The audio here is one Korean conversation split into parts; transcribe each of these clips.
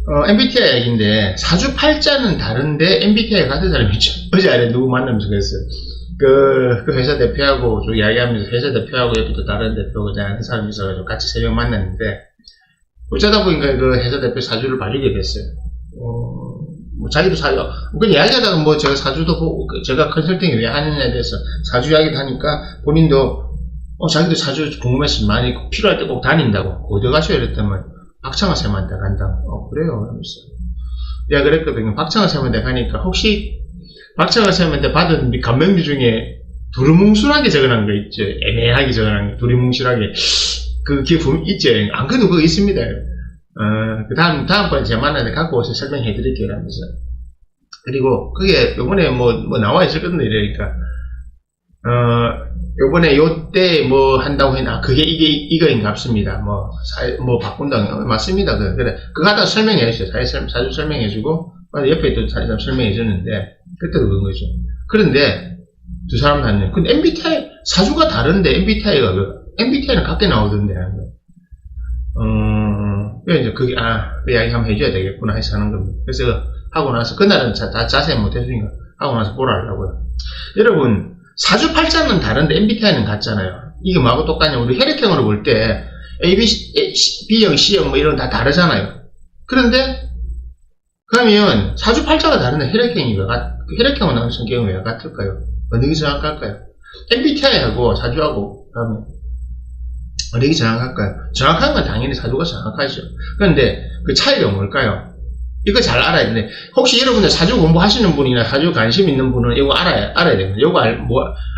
MBTI 얘기인데, 사주팔자는 다른데 MBTI 같은 사람이 있죠. 어제 아래 누구 만나면서 그랬어요. 그 회사 대표하고 좀 이야기하면서 회사 대표하고 옆에 또 다른 대표가 아는 사람이 있어가지고 같이 3명 만났는데, 어쩌다 보니까 그 회사 대표 사주를 봐주게 됐어요. 뭐 자기도 그냥 이야기하다가 뭐 제가 사주도 보고, 제가 컨설팅을 왜 하느냐에 대해서 사주 이야기도 하니까 본인도, 자기도 사주 궁금해서 많이 필요할 때 꼭 다닌다고. 어디 가셔야 이랬더니, 박창호 쌤한테 간다고. 그래요. 그러면서. 내가 그랬거든요. 박창호 쌤한테 가니까, 혹시, 박창호 쌤한테 받은 감명주 중에 두루뭉술하게 적어놓은 거 있죠. 애매하게 적어놓은 거, 두루뭉술하게. 그 기품 있죠. 안 그래도 그거 있습니다. 다음번에 제가 만날 때 갖고 오셔서 설명해 드릴게요. 라면서. 그리고, 그게 요번에 뭐 나와 있었거든요. 이러니까. 요번에 요때 뭐 한다고 했나, 그게 이거인 값습니다. 뭐 바꾼다고. 맞습니다. 그래. 그거 하다 설명해 주세요. 사주 설명해 주고, 옆에 또 사주 설명해 줬는데, 그때도 그런 거죠. 그런데, 두 사람 다녀요. 근데 MBTI, 사주가 다른데 MBTI는 같게 나오던데. 이제 그게, 그 이야기 한번 해줘야 되겠구나 해서 하는 겁니다. 그래서 하고 나서, 그날은 다 자세히 못 해주니까, 하고 나서 보라 하려고요. 여러분, 사주팔자는 다른데 MBTI는 같잖아요. 이게 뭐하고 똑같냐. 우리 혈액형으로 볼 때 A, B형, C형 뭐 이런 다 다르잖아요. 그런데 그러면 사주팔자가 다른데 혈액형은 나오는 성격은 왜 같을까요? 어느 게 정확할까요? MBTI하고 사주하고 그러면 어느 게 정확할까요? 정확한 건 당연히 사주가 정확하죠. 그런데 그 차이가 뭘까요? 이거 잘 알아야 되는데, 혹시 여러분들 사주 공부하시는 분이나 사주 관심 있는 분은 이거 알아야 됩니다. 이거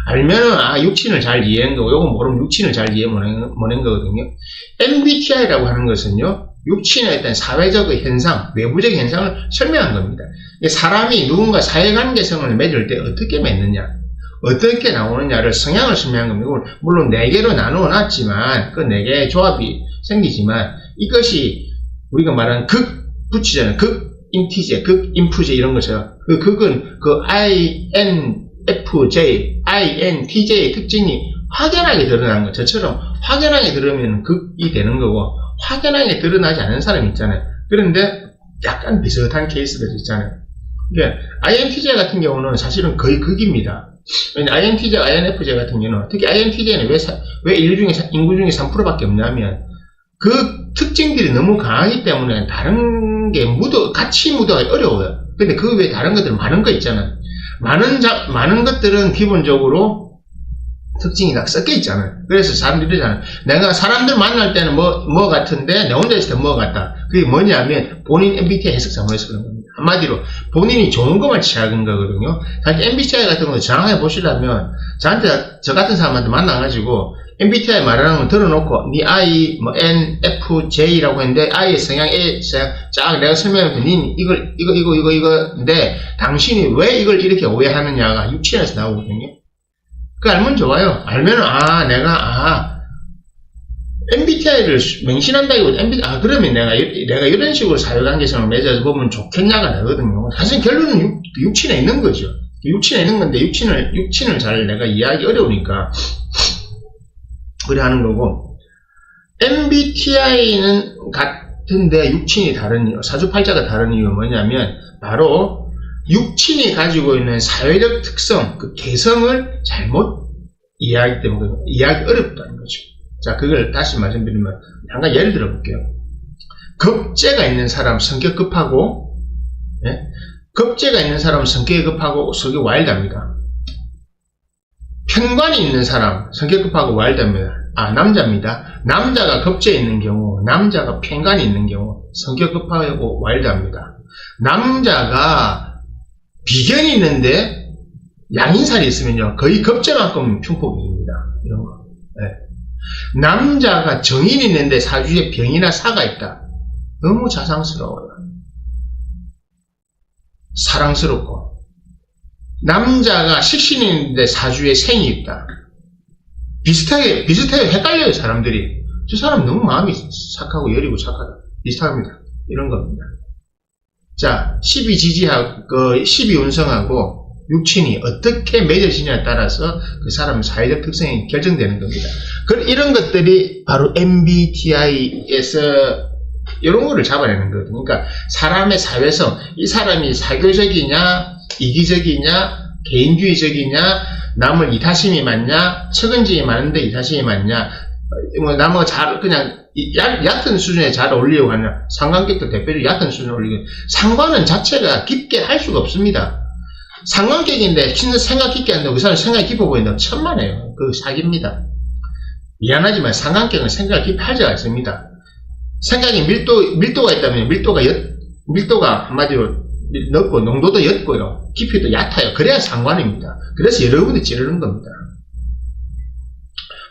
알면은, 육친을 잘 이해한 거고, 이거 모르면 육친을 잘 이해 못한 거거든요. MBTI라고 하는 것은요, 육친의 어떤 사회적 현상, 외부적 현상을 설명한 겁니다. 사람이 누군가 사회관계성을 맺을 때 어떻게 맺느냐, 어떻게 나오느냐를 성향을 설명한 겁니다. 물론 4개로 나누어 놨지만, 그 4개의 조합이 생기지만, 이것이 우리가 말하는 붙이잖아요. 인티제, 인푸제 이런 거죠. 극은 INFJ 특징이 확연하게 드러나는 거. 저처럼 확연하게 드러나면 극이 되는 거고, 확연하게 드러나지 않는 사람이 있잖아요. 그런데 약간 비슷한 케이스가 있잖아요. 그러니까 INTJ 같은 경우는 사실은 거의 극입니다. INTJ, INFJ 같은 경우는, 특히 INTJ는 왜 인구 중에 3%밖에 없냐면, 그 특징들이 너무 강하기 때문에 다른 게 같이 묻어가기 어려워요. 근데 그 외에 다른 것들은 많은 거 있잖아요. 많은 것들은 기본적으로 특징이 다 섞여 있잖아요. 그래서 사람들이 이러잖아요. 내가 사람들 만날 때는 뭐 같은데, 내 혼자 있을 때 뭐 같다. 그게 뭐냐면, 본인 MBTI 해석 잘못해서 그런 겁니다. 한마디로, 본인이 좋은 것만 취하는 거거든요. 사실 MBTI 같은 거 정확하게 보시려면, 저 같은 사람한테 만나가지고, MBTI 말하는 거 들어놓고, 니 I, NFJ라고 했는데, I의 성향, A 성향, 쫙 내가 설명하면, 니 이거인데, 당신이 왜 이걸 이렇게 오해하느냐가 육친에서 나오거든요. 그거 알면 좋아요. 알면은, MBTI를 맹신한다기보다, 그러면 내가 이런 식으로 사회관계성을 맺어서 보면 좋겠냐가 나거든요. 사실 결론은 육친에 있는 거죠. 육친에 있는 건데, 육친을 잘 내가 이해하기 어려우니까, 그래 하는 거고, MBTI는 같은데 육친이 다른 이유, 사주팔자가 다른 이유는 뭐냐면, 바로 육친이 가지고 있는 사회적 특성, 그 개성을 잘못 이해하기 때문에 이해하기 어렵다는 거죠. 자, 그걸 다시 말씀드리면, 잠깐 예를 들어 볼게요. 급제가 있는 사람 성격 급하고, 급제가 있는 사람은 성격이 급하고 성격 와일드합니다. 편관이 있는 사람 성격 급하고 와일드합니다. 남자입니다. 남자가 급제에 있는 경우, 남자가 편관이 있는 경우 성격 급하고 와일드합니다. 남자가 비견이 있는데 양인살이 있으면요, 거의 급제만큼 충폭이 됩니다. 이런 거. 남자가 정인이 있는데 사주에 병이나 사가 있다. 너무 자상스러워요. 사랑스럽고. 남자가 식신이 있는데 사주에 생이 있다. 비슷하게 헷갈려요, 사람들이. 저 사람 너무 마음이 착하고 여리고 착하다. 비슷합니다. 이런 겁니다. 자, 12운성하고 육친이 어떻게 맺어지냐에 따라서 그 사람의 사회적 특성이 결정되는 겁니다. 이런 것들이 바로 MBTI에서 이런 거를 잡아내는 거거든요. 그러니까 사람의 사회성, 이 사람이 사교적이냐, 이기적이냐, 개인주의적이냐, 남을 이타심이 많냐, 측은지이 많은데 이타심이 많냐, 뭐 남하고 잘 그냥 얕은 수준에 잘 어울리려고 하냐, 상관객도 대표적으로 얕은 수준에 어울리고, 상관은 자체가 깊게 할 수가 없습니다. 상관객인데 생각 깊게 한다고 그 사람 생각이 깊어 보인다고 천만에요. 그거 사기입니다. 미안하지만 상관객은 생각을 깊이 하지 않습니다. 생각이 밀도가 있다면 밀도가 한마디로 넓고 농도도 옅고요. 깊이도 얕아요. 그래야 상관입니다. 그래서 여러분이 찌르는 겁니다.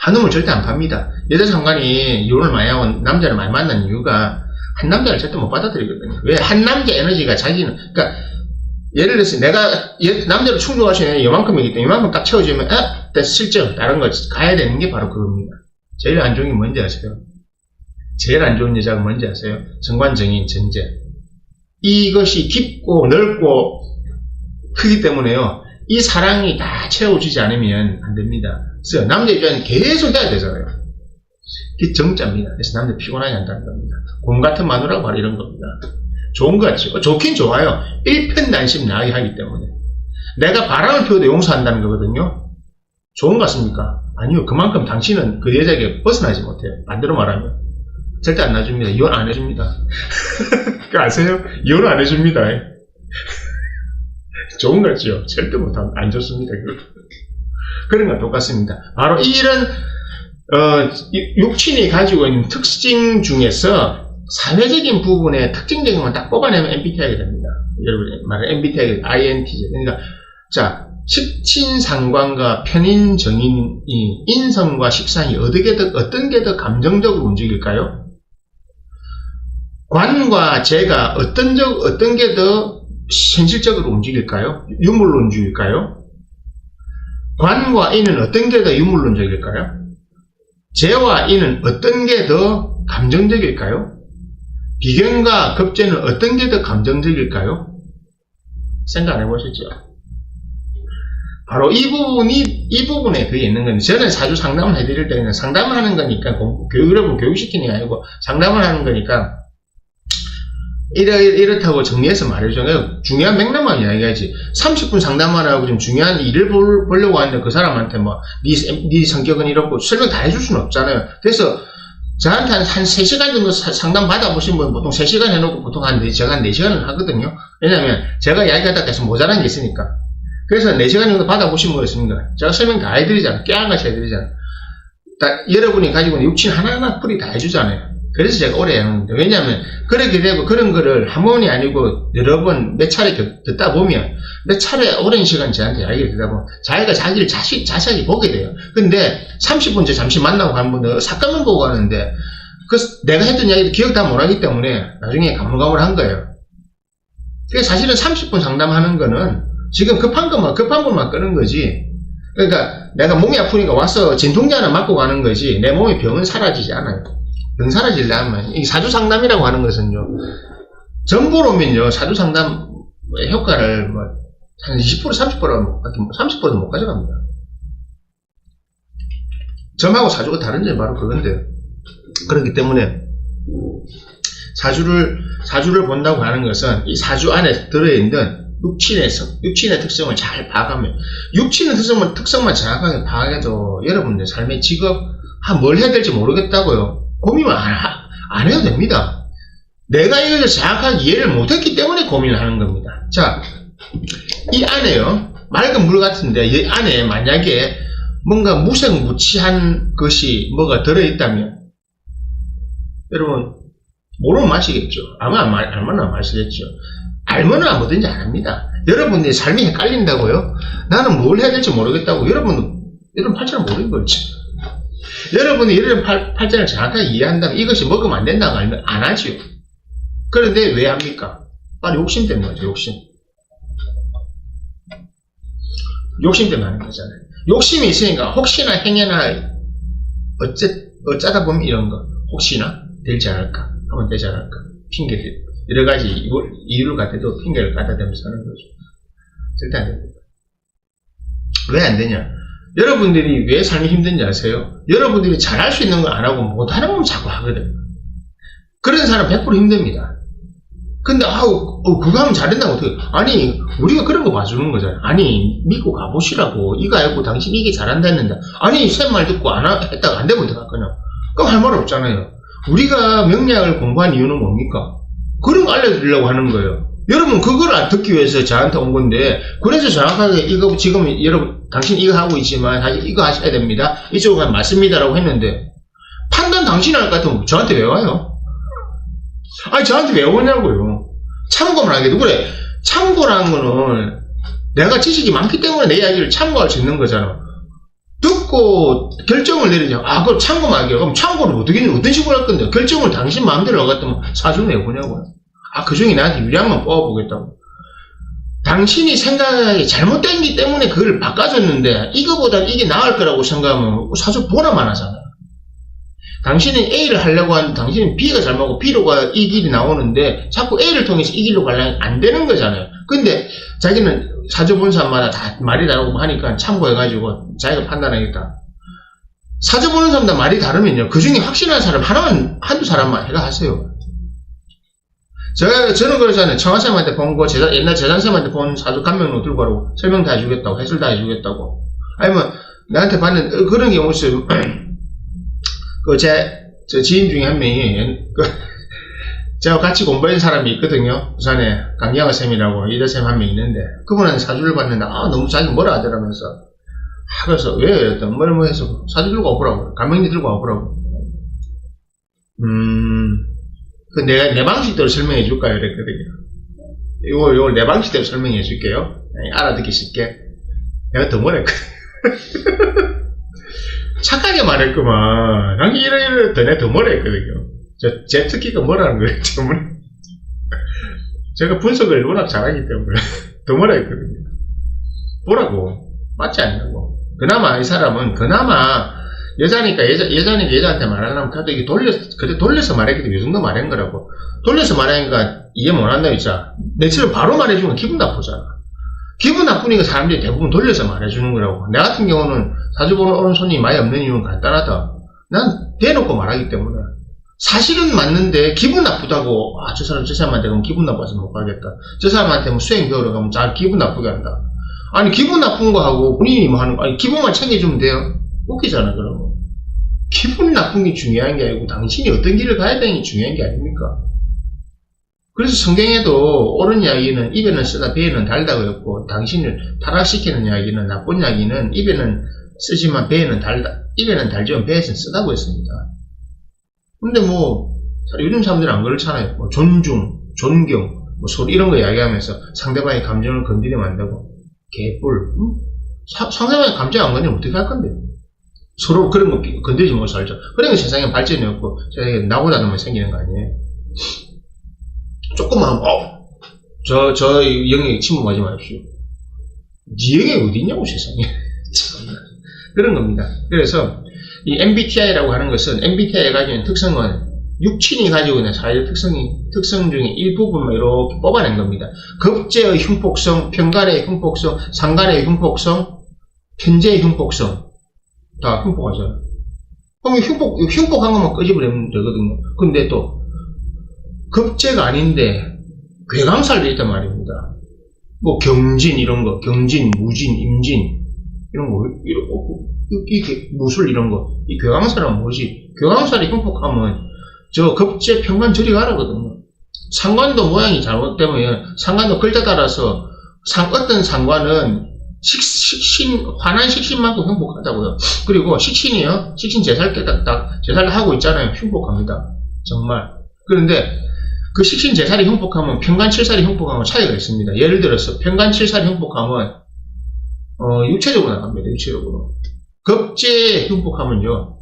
한놈을 절대 안 팝니다. 여자 상관이 이혼을 많이 하고 남자를 많이 만난 이유가 한 남자를 절대 못 받아들이거든요. 왜? 한 남자 에너지가 자기는, 그러니까 예를 들어서 내가 남자로 충족할 수 있는 이만큼이기 때문에 이만큼 딱 채워주면 됐어, 실적 다른 거 가야 되는 게 바로 그겁니다. 제일 안 좋은 게 뭔지 아세요? 제일 안 좋은 여자가 뭔지 아세요? 정관정인 전제. 이것이 깊고 넓고 크기 때문에요. 이 사랑이 다 채워주지 않으면 안 됩니다. 그래서 남자 입장에는 계속 해야 되잖아요. 그게 정자입니다. 그래서 남자 피곤하게 한다는 겁니다. 곰 같은 마누라가 바로 이런 겁니다. 좋은 거 같죠? 좋긴 좋아요. 일편단심 나게 하기 때문에. 내가 바람을 피워도 용서한다는 거거든요. 좋은 거 같습니까? 아니요. 그만큼 당신은 그 여자에게 벗어나지 못해요. 반대로 말하면. 절대 안 놔줍니다. 이혼 안 해줍니다. 그거 아세요? 이혼 안 해줍니다. 좋은 거죠. 절대 못하면 안 좋습니다. 그런 건 똑같습니다. 바로 이런 육친이 가지고 있는 특징 중에서 사회적인 부분에 특징적인 건 딱 뽑아내면 MBTI가 됩니다. 여러분 말하는 MBTI가 INTJ. 그러니까 자, 식친상관과 편인정인이 인성과 식상이 어떤 게 더 감정적으로 움직일까요? 관과 재가 어떤 게 더 현실적으로 움직일까요? 유물론주의일까요? 관과 인은 어떤 게 더 유물론적일까요? 재와 인은 어떤 게 더 감정적일까요? 비견과 급제는 어떤 게 더 감정적일까요? 생각 안 해보셨죠? 바로 이 부분에 그게 있는 건데, 저는 사주 상담을 해드릴 때 그냥 상담을 하는 거니까, 여러분 교육시키는 게 아니고, 상담을 하는 거니까, 이렇다고 정리해서 말해줘요. 중요한 맥락만 이야기하지. 30분 상담만 하고 좀 중요한 일을 보려고 하는데 그 사람한테 뭐, 네 성격은 이렇고 설명 다 해줄 수는 없잖아요. 그래서 저한테 한 3시간 정도 상담 받아보신 분 보통 3시간 해놓고 보통 제가 한 4시간을 하거든요. 왜냐면 제가 이야기하다 계속 모자란 게 있으니까. 그래서 4시간 정도 받아보신 거였습니다. 제가 설명 다 해드리잖아요. 깨알같이 해드리잖아요. 여러분이 가지고 있는 육친 하나하나 풀이 다 해주잖아요. 그래서 제가 오래 하는데, 왜냐하면 그렇게 되고 그런 거를 한 번이 아니고 여러 번 몇 차례 듣다 보면 몇 차례 오랜 시간 저한테 이야기를 듣다 보면 자기가 자기를 자세하게 보게 돼요. 근데 30분 전 잠시 만나고 간 분은 사건만 보고 가는데 내가 했던 이야기도 기억 다 못하기 때문에 나중에 가물가물한 거예요. 그래서 사실은 30분 상담하는 거는 지금 급한 것만 끄는 거지. 그러니까 내가 몸이 아프니까 와서 진통제 하나 맞고 가는 거지 내 몸의 병은 사라지지 않아요. 병 사라지려면 이 사주 상담이라고 하는 것은요, 전부로면요 사주 상담 효과를 뭐 한 20% 30%도 못 가져갑니다. 점하고 사주가 다른 점이 바로 그건데요. 그렇기 때문에 사주를 본다고 하는 것은 이 사주 안에 들어있는 육친의 특성을 잘 파악하면, 육친의 특성만 정확하게 파악해도 여러분들 삶의 직업 뭘 해야 될지 모르겠다고요. 고민을 안 해도 됩니다. 내가 이것을 정확하게 이해를 못했기 때문에 고민을 하는 겁니다. 자, 이 안에요, 맑은 물 같은데 이 안에 만약에 뭔가 무색무취한 것이 뭐가 들어있다면 여러분 모르면 마시겠죠. 알면 마시겠죠. 알면은 뭐든지 안 합니다. 여러분들이 삶이 헷갈린다고요? 나는 뭘 해야 될지 모르겠다고. 여러분 팔자를 모르는 거지. 여러분이 이런 팔자를 정확하게 이해한다면 이것이 먹으면 안 된다고 알면 안 하지요. 그런데 왜 합니까? 바로 욕심 때문에 하죠. 욕심 때문에 하는 거잖아요. 욕심이 있으니까 혹시나 행여나 어쩌다 보면 이런 거 혹시나 되지 않을까, 하면 되지 않을까, 핑계를 여러 가지 이유를 갖다도 핑계를 갖다 대면서 하는 거죠. 절대 안 됩니다. 왜 안 되냐? 여러분들이 왜 삶이 힘든지 아세요? 여러분들이 잘할 수 있는 거 안 하고 못하는 건 자꾸 하거든요. 그런 사람 100% 힘듭니다. 근데, 그거 하면 잘된다고 어떻게, 아니, 우리가 그런 거 봐주는 거잖아요. 아니, 믿고 가보시라고. 이거 알고 당신 이게 잘한다 했는데, 아니, 쌤 말 듣고 했다가 안 되면 어떡할거냐. 그럼 할 말 없잖아요. 우리가 명리학을 공부한 이유는 뭡니까? 그런 거 알려드리려고 하는 거예요. 여러분, 그걸 듣기 위해서 저한테 온 건데, 그래서 정확하게 이거, 지금 여러분, 당신 이거 하고 있지만, 이거 하셔야 됩니다. 이쪽은 맞습니다라고 했는데, 판단 당신이 할 것 같으면 저한테 왜 와요? 아니, 저한테 왜 오냐고요. 참고만 하게 돼. 그래, 참고라는 거는 내가 지식이 많기 때문에 내 이야기를 참고할 수 있는 거잖아. 듣고 결정을 내리자. 그걸 참고만 하게. 그럼 참고를 어떤 식으로 할 건데? 결정을 당신 마음대로 하겠다면 사주 내보냐고요. 그 중에 나한테 유리한만 뽑아보겠다고. 당신이 생각이 잘못된기 때문에 그걸 바꿔줬는데, 이거보다 이게 나을 거라고 생각하면 사주 보라만 하잖아요. 당신은 A를 하려고 하는데 당신은 B가 잘못하고 B로가 이 길이 나오는데 자꾸 A를 통해서 이 길로 가려면 안 되는 거잖아요. 근데 자기는 사주 본 사람마다 다 말이 다르고 하니까 참고해가지고 자기가 판단하겠다. 사주 보는 사람마다 말이 다르면요. 그 중에 확신하는 사람 한두 사람만 해가 하세요. 저는 그러잖아요. 청아쌤한테 본 거, 옛날 재산쌤한테 본 사주 감명록 들고 가라고 설명 다 해주겠다고, 해설 다 해주겠다고. 아니면 나한테 받는 그런 경우 있어요. 저 지인 중에 한 명이, 제가 같이 공부한 사람이 있거든요. 부산에 강양화 쌤이라고 이대쌤 한 명 있는데, 그분한테 사주를 봤는데, 너무 자기 뭐라 하더라면서. 그래서, 왜? 이랬더니, 뭐 해서, 사주 들고 와보라고. 감명리 들고 와보라고. 내가 내 방식대로 설명해 줄까요? 이랬거든요. 이걸 내 방식대로 설명해 줄게요. 알아듣기 쉽게. 내가 더 뭐라 했거든. 착하게 말했구만. 난 이래 더 뭐라 했거든요. 제 특기가 뭐라는 거예요, 때문에. 제가 분석을 워낙 잘하기 때문에. 더 뭐라 했거든요. 뭐라고. 맞지 않냐고. 그나마 이 사람은, 여자니까 여자한테 말하려면 다들 이게 돌려서 말했기 때문에 이 정도 말한 거라고. 돌려서 말하니까 이해 못 한다, 진짜. 내처럼 바로 말해주면 기분 나쁘잖아. 기분 나쁘니까 사람들이 대부분 돌려서 말해주는 거라고. 내 같은 경우는 사주 보러 오는 손님이 많이 없는 이유는 간단하다. 난 대놓고 말하기 때문에. 사실은 맞는데 기분 나쁘다고, 저 사람한테 그럼 기분 나빠서 못 가겠다. 저 사람한테 뭐 수행 배우러 가면 잘 기분 나쁘게 한다. 아니, 기분 나쁜 거 하고 본인이 뭐 하는 거, 기분만 챙겨주면 돼요? 웃기잖아, 그러면. 기분 나쁜 게 중요한 게 아니고 당신이 어떤 길을 가야 되는 게 중요한 게 아닙니까? 그래서 성경에도 옳은 이야기는 입에는 쓰다 배에는 달다고 했고, 당신을 타락시키는 이야기는, 나쁜 이야기는 입에는 쓰지만 배에는 달다, 입에는 달지만 배에는 쓰다고 했습니다. 근데 요즘 사람들은 안 그렇잖아요. 존중, 존경, 소리 이런 거 이야기하면서 상대방의 감정을 건드리면 안 되고, 개뿔, 상대방의 감정 안 건드리면 어떻게 할 건데? 서로 그런 거 건드리지 못해서 살죠. 그러니까 세상에 발전이 없고, 세상에 나보다는 생기는 거 아니에요? 조금만, 저 영역에 침범하지 마십시오. 네 영역이 어디 있냐고, 세상에. 그런 겁니다. 그래서, 이 MBTI라고 하는 것은, MBTI가 가지고 있는 특성은, 육친이 가지고 있는 사회적 특성 중에 일부분만 이렇게 뽑아낸 겁니다. 급제의 흉폭성, 편간의 흉폭성, 상간의 흉폭성, 편제의 흉폭성. 다 흉폭하잖아요. 그럼 흉폭한 것만 끄집어내면 되거든요. 근데 또, 급제가 아닌데, 괴강살도 있단 말입니다. 경진 이런 거, 경진, 무진, 임진, 이런 거, 이게 무술 이런 거. 이 괴강살은 뭐지? 괴강살이 흉폭하면, 급제, 편간 저리 가라거든요. 상관도 모양이 잘못되면, 상관도 글자 따라서, 어떤 상관은, 화난 식신만큼 흉폭하다고요. 그리고 식신이요. 식신 제살 하고 있잖아요. 흉폭합니다. 정말. 그런데 그 식신 제살이 흉폭하면 편간 칠살이 흉폭하면 차이가 있습니다. 예를 들어서 편간 칠살이 흉폭하면 육체적으로 나갑니다. 육체적으로. 급제 흉폭하면요.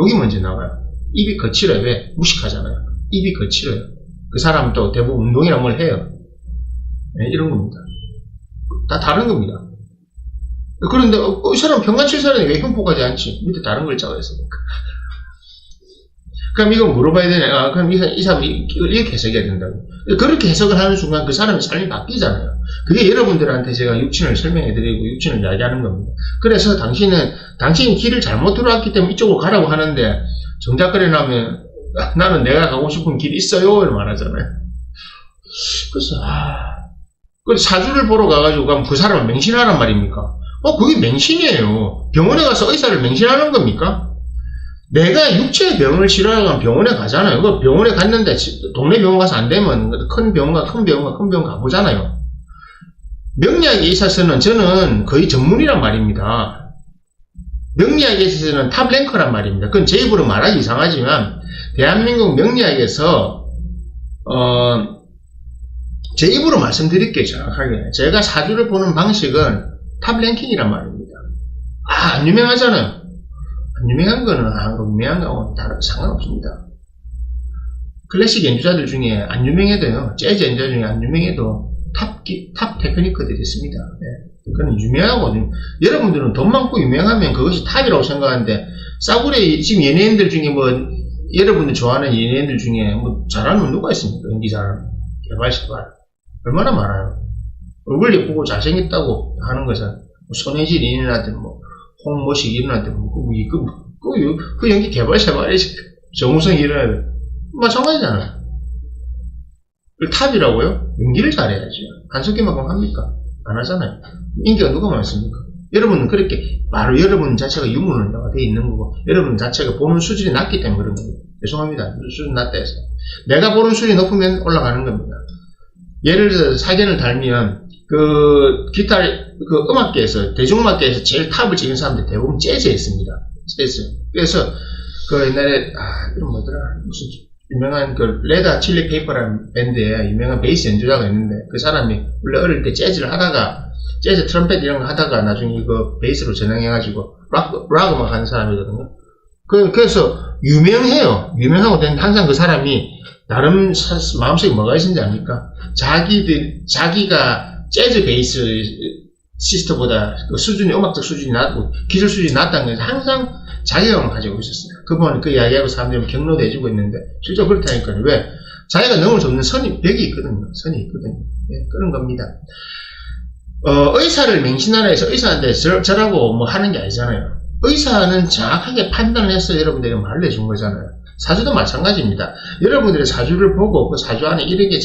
여기 먼저 나가요. 입이 거칠어요. 왜? 무식하잖아요. 입이 거칠어요. 그 사람은 또 대부분 운동이란 걸 해요. 네, 이런 겁니다. 다 다른 겁니다. 그런데 이 사람 편간칠살은 왜 흉폭하지 않지? 밑에 다른 글자가 있으니까. 그럼 이거 물어봐야 되냐? 그럼 이 사람이 이렇게 해석해야 된다고. 그렇게 해석을 하는 순간 그 사람의 삶이 바뀌잖아요. 그게 여러분들한테 제가 육친을 설명해드리고 육친을 이야기하는 겁니다. 그래서 당신이 길을 잘못 들어왔기 때문에 이쪽으로 가라고 하는데 정작 그래 나면 나는 내가 가고 싶은 길이 있어요. 이렇게 말하잖아요. 그래서, 그 사주를 보러 가가지고 가면 그 사람을 맹신하란 말입니까? 그게 맹신이에요. 병원에 가서 의사를 맹신하는 겁니까? 내가 육체의 병을 치료하러 가면 병원에 가잖아요. 그 병원에 갔는데, 동네 병원 가서 안 되면 큰 병원 가보잖아요. 명리학에 있어서는 저는 거의 전문이란 말입니다. 명리학에 있어서는 탑 랭커란 말입니다. 그건 제 입으로 말하기 이상하지만, 대한민국 명리학에서, 제 입으로 말씀드릴게요, 정확하게. 제가 사주를 보는 방식은 탑 랭킹이란 말입니다. 안 유명하잖아요. 안 유명한 거는 유명한 거하고는 다른 상관없습니다. 클래식 연주자들 중에 안 유명해도요, 재즈 연주자 중에 안 유명해도 탑 테크니커들이 있습니다. 네. 그건 유명하고, 여러분들은 돈 많고 유명하면 그것이 탑이라고 생각하는데, 싸구려, 지금 연예인들 중에 여러분들 좋아하는 연예인들 중에 잘하는 분 누가 있습니까? 연기 잘하는. 개발. 얼마나 많아요. 얼굴 예쁘고 잘생겼다고 하는 것은, 손혜진 이인한테 홍모식 이인한테 그 연기 개발자말이지. 정우성 이인한테 마찬가지잖아요. 탑이라고요? 연기를 잘해야지. 한석기만큼 합니까? 안 하잖아요. 인기가 누가 많습니까? 여러분은 그렇게 바로 여러분 자체가 유물론자가 돼 있는 거고, 여러분 자체가 보는 수준이 낮기 때문에 그런 겁니다. 죄송합니다. 수준 낮다 해서. 내가 보는 수준이 높으면 올라가는 겁니다. 예를 들어서 사견을 달면, 음악계에서, 대중음악계에서 제일 탑을 찍은 사람들 대부분 재즈였습니다. 재즈. 그래서, 옛날에, 이름 뭐더라, 무슨, 유명한 레드 칠리 페이퍼라는 밴드에 유명한 베이스 연주자가 있는데, 그 사람이 원래 어릴 때 재즈를 하다가, 재즈 트럼펫 이런 거 하다가 나중에 베이스로 전향해가지고, 락 음악 하는 사람이거든요. 그래서, 유명해요. 유명하고 되는데, 항상 그 사람이, 나름 마음속에 뭐가 있는지 압니까? 자기가 재즈 베이스 시스터보다 음악적 수준이 낮고 기술 수준이 낮다는 것을 항상 자괴감을 가지고 있었어요. 그분은 그 이야기하고 사람들이 경로도 해주고 있는데, 실제로 그렇다니까요. 왜? 자기가 넘을 수 없는 벽이 있거든요. 선이 있거든요. 예, 그런 겁니다. 의사를 맹신하라 해서 의사한테 저라고 하는 게 아니잖아요. 의사는 정확하게 판단을 해서 여러분들이 말을 해준 거잖아요. 사주도 마찬가지입니다. 여러분들이 사주를 보고 그 사주 안에 이렇게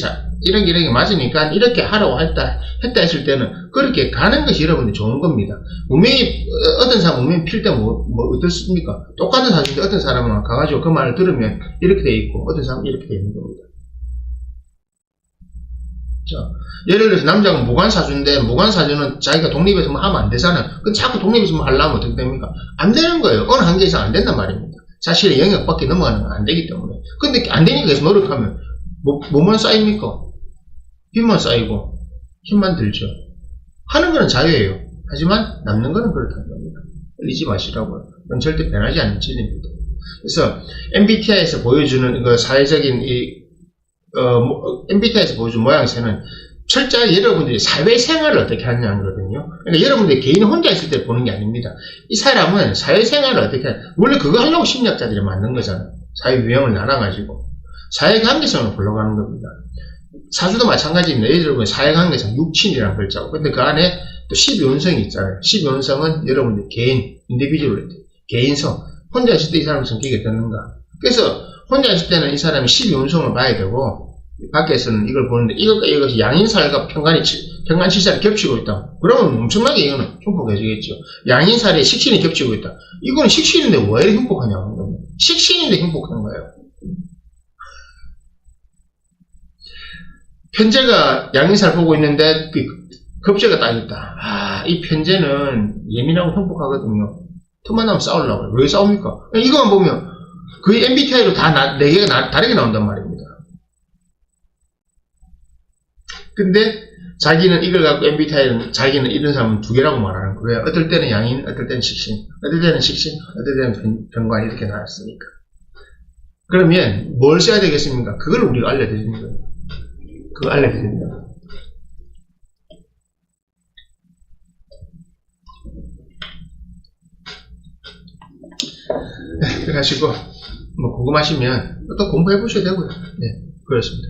맞으니까 이렇게 하라고 했다 했을 때는 그렇게 가는 것이 여러분들이 좋은 겁니다. 운명이, 어떤 사람 운명이 필 때 어떻습니까? 똑같은 사주인데 어떤 사람은 가가지고 그 말을 들으면 이렇게 돼 있고 어떤 사람은 이렇게 돼 있는 겁니다. 예를 들어서 남자가 무관사주인데 무관사주는 자기가 독립해서 하면 안 되잖아요. 그 자꾸 독립해서 하려면 어떻게 됩니까? 안 되는 거예요. 어느 한계 이상 안 된단 말입니다. 자신의 영역밖에 넘어가는 건 안 되기 때문에. 근데 안 되니까 계속 노력하면, 뭐만 쌓입니까? 빚만 쌓이고, 힘만 들죠. 하는 거는 자유예요. 하지만, 남는 거는 그렇다는 겁니다. 잊지 마시라고요. 그건 절대 변하지 않는 진리입니다. 그래서, MBTI에서 보여주는, 사회적인, MBTI에서 보여주는 모양새는, 철저히 여러분들이 사회생활을 어떻게 하느냐는 거거든요. 그러니까 여러분들이 개인이 혼자 있을 때 보는 게 아닙니다. 이 사람은 사회생활을 어떻게 원래 그거 하려고 심리학자들이 만든 거잖아요. 사회 유형을 나눠가지고. 사회관계성을 보려고 하는 겁니다. 사주도 마찬가지입니다. 예를 들어 사회관계성, 육친이라는 글자고. 근데 그 안에 또 12운성이 있잖아요. 12운성은 여러분들 개인, 인디비주얼리티, 개인성. 혼자 있을 때 이 사람 성격이 어떻는가. 그래서 혼자 있을 때는 이 사람이 12운성을 봐야 되고, 밖에서는 이걸 보는데 이것이 양인살과 평간칠살이 겹치고 있다. 그러면 엄청나게 이거는 흉폭해지겠죠. 양인살에 식신이 겹치고 있다. 이거는 식신인데 왜 이렇게 흉폭하냐는 겁니다. 식신인데 흉폭한 거예요. 편제가 양인살 보고 있는데 겁재가 딱 있다. 이 편제는 예민하고 흉폭하거든요. 틈만 나면 싸우려고 해요. 왜 싸웁니까? 이거만 보면 거의 MBTI로 다 4개가 다르게 나온단 말입니다. 근데 자기는 이걸 갖고 MBTI는 자기는 이런 사람은 2개라고 말하는 거예요. 어떨 때는 양인, 어떨 때는 식신, 어떨 때는 식신, 어떨 때는 병관 이렇게 나왔으니까. 그러면 뭘 써야 되겠습니까? 그걸 우리가 알려드리는 거예요. 그거 알려드립니다. 네, 그래가지고 궁금하시면 또 공부해 보셔야 되고요. 네, 그렇습니다.